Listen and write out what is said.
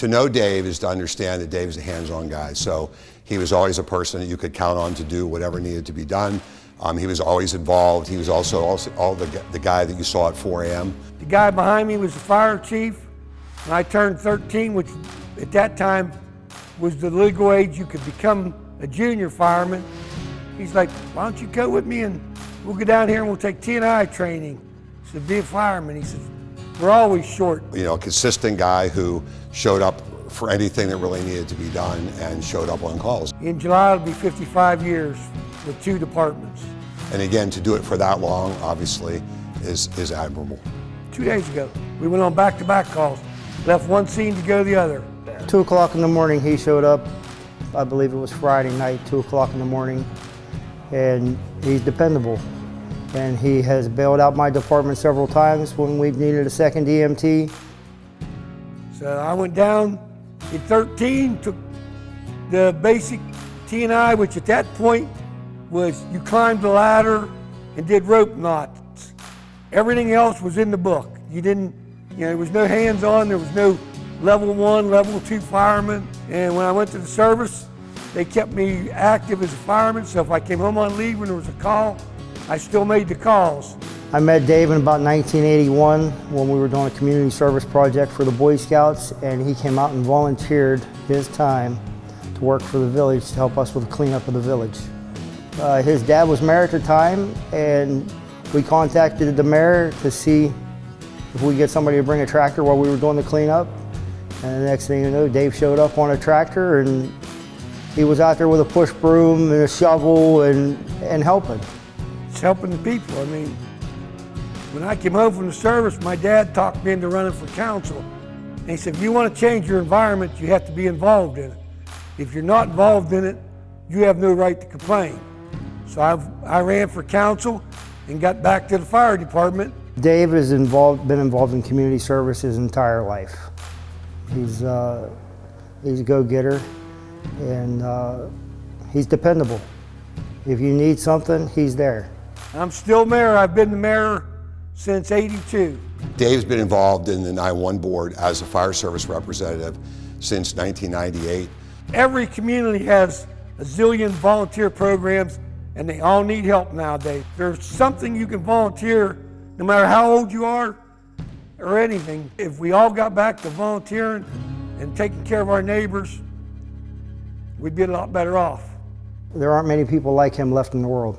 To know Dave is to understand that Dave is a hands-on guy. So he was always a person that you could count on to do whatever needed to be done. He was always involved. He was also the guy that you saw at 4 a.m. The guy behind me was the fire chief. When I turned 13, which at that time was the legal age you could become a junior fireman, he's like, why don't you go with me and we'll go down here and we'll take T&I training. So be a fireman. He says, we're always short. You know, a consistent guy who showed up for anything that really needed to be done and showed up on calls. In July, it'll be 55 years with 2 departments. And again, to do it for that long, obviously, is admirable. 2 days ago, we went on back-to-back calls. Left one scene to go to the other. 2 o'clock in the morning, he showed up. I believe it was Friday night, 2 o'clock in the morning. And he's dependable. And he has bailed out my department several times when we've needed a second EMT. So I went down at 13, took the basic T&I, which at that point was you climbed the ladder and did rope knots. Everything else was in the book. There was no hands-on, there was no level 1, level 2 fireman. And when I went to the service, they kept me active as a fireman, so if I came home on leave when there was a call, I still made the calls. I met Dave in about 1981 when we were doing a community service project for the Boy Scouts, and he came out and volunteered his time to work for the village to help us with the cleanup of the village. His dad was mayor at the time, and we contacted the mayor to see if we could get somebody to bring a tractor while we were doing the cleanup. And the next thing you know, Dave showed up on a tractor, and he was out there with a push broom and a shovel and helping. It's helping the people. I mean, when I came home from the service, my dad talked me into running for council. And he said, if you want to change your environment, you have to be involved in it. If you're not involved in it, you have no right to complain. So I ran for council and got back to the fire department. Dave has been involved in community service his entire life. He's a go-getter, and he's dependable. If you need something, he's there. I'm still mayor. I've been the mayor since '82. Dave's been involved in the 911 board as a fire service representative since 1998. Every community has a zillion volunteer programs, and they all need help nowadays. There's something you can volunteer, no matter how old you are or anything. If we all got back to volunteering and taking care of our neighbors, we'd be a lot better off. There aren't many people like him left in the world.